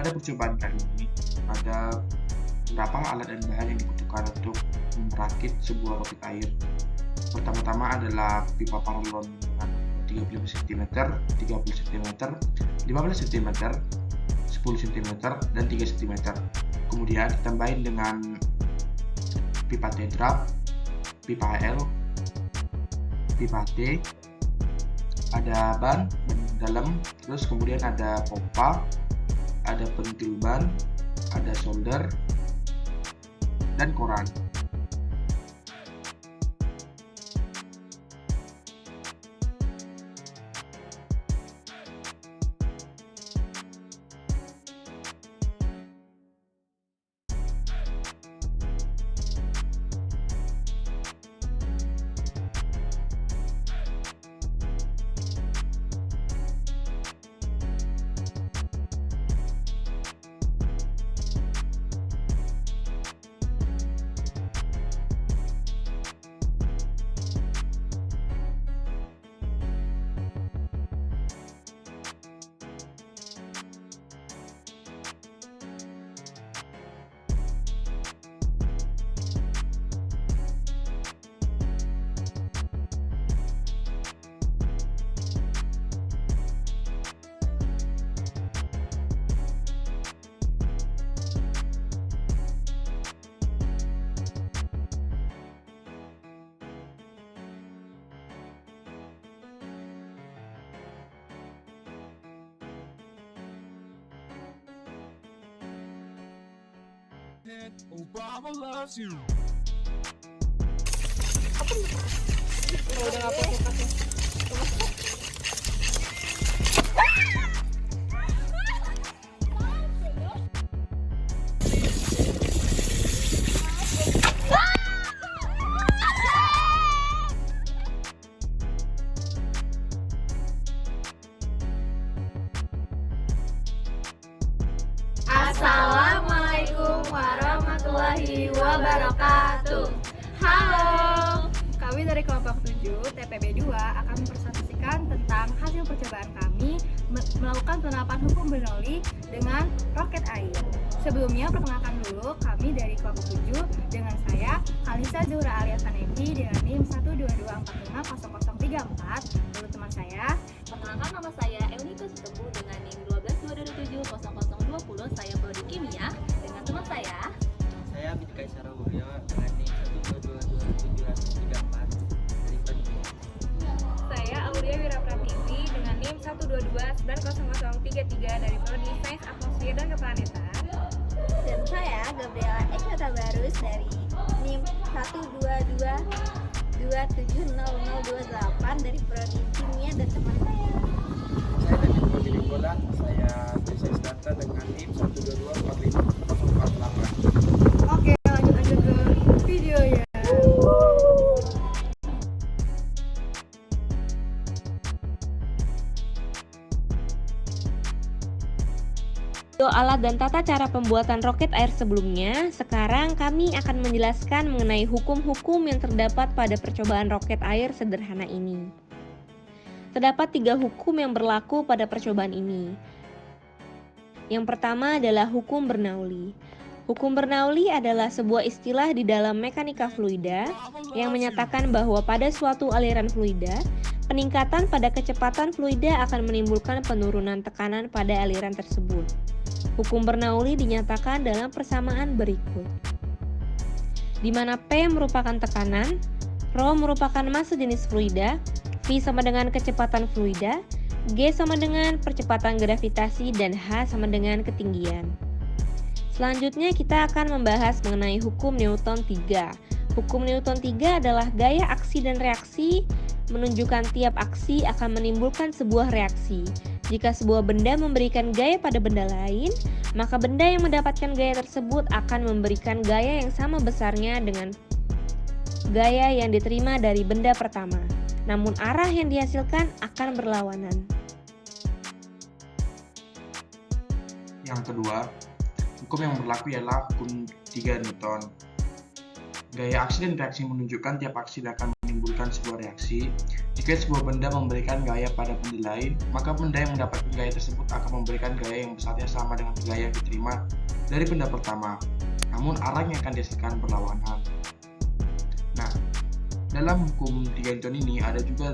Pada percobaan kali ini, ada beberapa alat dan bahan yang dibutuhkan untuk merakit sebuah roket air. Pertama-tama adalah pipa paralon dengan 35 cm, 30 cm, 15 cm, 10 cm, dan 3 cm. Kemudian ditambahin dengan pipa tetra, pipa L, pipa T, ada ban dalam, terus kemudian ada pompa, ada pentil ban, ada solder, dan koran. Obama loves you. Udah nggak pakai. Assalamualaikum warahmatullahi wabarakatuh. Halo, kami dari kelompok 7 TPB 2 akan mempresentasikan tentang hasil percobaan kami melakukan penerapan hukum Bernoulli dengan roket air. Sebelumnya perkenalkan dulu kami dari kelompok 7 dengan saya Alisa Zuhra alias Hanefi dengan NIM 122450034. Lalu teman saya, perkenalkan nama saya Eunika Sutembu dengan NIM 122770020. Saya prodi kimia dengan teman saya Bidika Isyara Wuryo dengan NIM 1222734 dari prodi. Saya Aulia Wirapratiwi dengan NIM 122900033 dari prodi Sains Atmosfer dan Keplanetan. dan saya Gabriela Ekata Barus dari NIM 122270028 dari prodi kimia dan teman saya. Saya dari prodi Lingkungan, saya Sains Data dengan NIM 122450048. Oke, lanjut ke videonya. video alat dan tata cara pembuatan roket air sebelumnya. Sekarang kami akan menjelaskan mengenai hukum-hukum yang terdapat pada percobaan roket air sederhana ini. Terdapat 3 hukum yang berlaku pada percobaan ini. Yang pertama adalah hukum Bernoulli. Hukum Bernoulli adalah sebuah istilah di dalam mekanika fluida yang menyatakan bahwa pada suatu aliran fluida, peningkatan pada kecepatan fluida akan menimbulkan penurunan tekanan pada aliran tersebut. Hukum Bernoulli dinyatakan dalam persamaan berikut, di mana P merupakan tekanan, Rho merupakan massa jenis fluida, V sama dengan kecepatan fluida, G sama dengan percepatan gravitasi, dan H sama dengan ketinggian. Selanjutnya kita akan membahas mengenai hukum Newton 3. Hukum Newton 3 adalah gaya aksi dan reaksi, menunjukkan tiap aksi akan menimbulkan sebuah reaksi. Jika sebuah benda memberikan gaya pada benda lain, maka benda yang mendapatkan gaya tersebut akan memberikan gaya yang sama besarnya dengan gaya yang diterima dari benda pertama. Namun arah yang dihasilkan akan berlawanan. Yang kedua, hukum yang berlaku ialah hukum 3 Newton. Gaya aksi dan reaksi menunjukkan tiap aksi akan menimbulkan menimbulkan sebuah reaksi. Jika sebuah benda memberikan gaya pada benda lain, maka benda yang mendapatkan gaya tersebut akan memberikan gaya yang besarnya sama dengan gaya yang diterima dari benda pertama, namun arah yang akan dihasilkan berlawanan. Nah, dalam hukum 3 Newton ini ada juga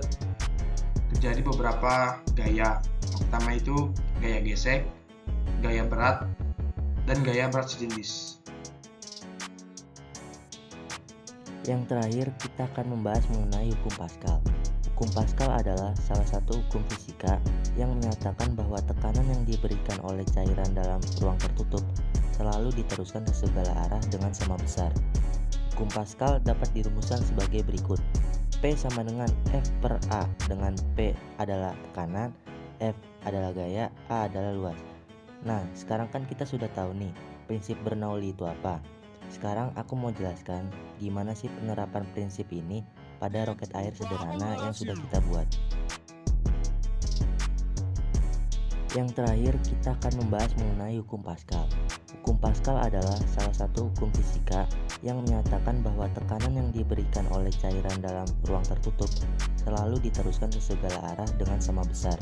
terjadi beberapa gaya. Yang pertama itu gaya gesek, gaya berat, dan gaya berat sejenis. Yang terakhir, kita akan membahas mengenai hukum Pascal. Hukum Pascal adalah salah satu hukum fisika yang menyatakan bahwa tekanan yang diberikan oleh cairan dalam ruang tertutup selalu diteruskan ke segala arah dengan sama besar. Hukum Pascal dapat dirumuskan sebagai berikut. P sama dengan F per A, dengan P adalah tekanan, F adalah gaya, A adalah luas. Nah, sekarang kan kita sudah tahu nih, prinsip Bernoulli itu apa. Sekarang aku mau jelaskan gimana sih penerapan prinsip ini pada roket air sederhana yang sudah kita buat. Yang terakhir, kita akan membahas mengenai hukum Pascal. Hukum Pascal adalah salah satu hukum fisika yang menyatakan bahwa tekanan yang diberikan oleh cairan dalam ruang tertutup selalu diteruskan ke segala arah dengan sama besar.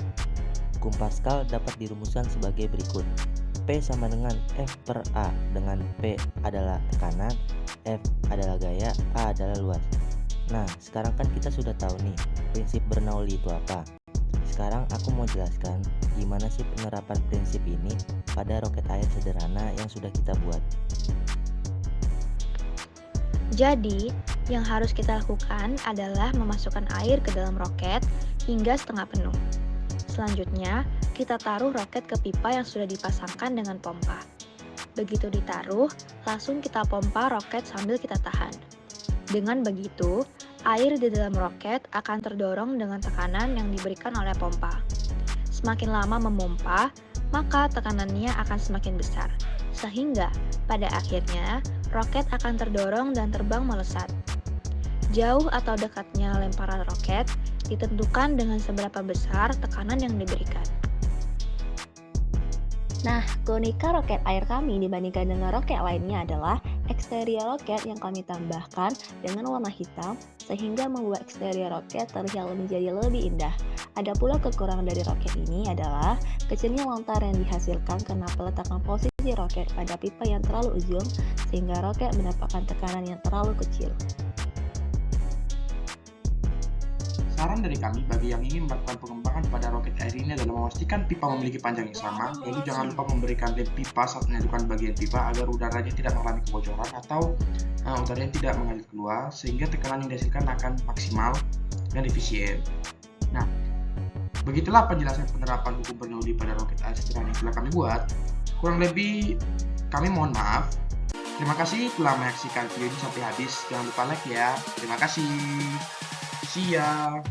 Hukum Pascal dapat dirumuskan sebagai berikut. P sama dengan F per A, dengan P adalah tekanan, F adalah gaya, A adalah luas. Nah, sekarang kan kita sudah tahu nih, prinsip Bernoulli itu apa. Sekarang aku mau jelaskan gimana sih penerapan prinsip ini pada roket air sederhana yang sudah kita buat. Jadi, yang harus kita lakukan adalah memasukkan air ke dalam roket hingga setengah penuh. Selanjutnya, kita taruh roket ke pipa yang sudah dipasangkan dengan pompa. Begitu ditaruh, langsung kita pompa roket sambil kita tahan. Dengan begitu, air di dalam roket akan terdorong dengan tekanan yang diberikan oleh pompa. Semakin lama memompa, maka tekanannya akan semakin besar, sehingga pada akhirnya roket akan terdorong dan terbang melesat. Jauh atau dekatnya lemparan roket ditentukan dengan seberapa besar tekanan yang diberikan. Nah, keunikan roket air kami dibandingkan dengan roket lainnya adalah eksterior roket yang kami tambahkan dengan warna hitam sehingga membuat eksterior roket terlihat menjadi lebih indah. Ada pula kekurangan dari roket ini adalah kecilnya lontar yang dihasilkan karena peletakan posisi roket pada pipa yang terlalu ujung sehingga roket mendapatkan tekanan yang terlalu kecil. Saran dari kami bagi yang ingin melakukan pengembangan pada roket air ini adalah memastikan pipa memiliki panjang yang sama, lalu jangan lupa memberikan lem pipa saat menyatukan bagian pipa agar udaranya tidak mengalami kebocoran atau udaranya tidak mengalir keluar, sehingga tekanan yang dihasilkan akan maksimal dan efisien. Nah, begitulah penjelasan penerapan hukum Bernoulli pada roket air sederhana yang telah kami buat. Kurang lebih kami mohon maaf. Terima kasih telah menyaksikan video ini sampai habis. Jangan lupa like ya. Terima kasih. See ya.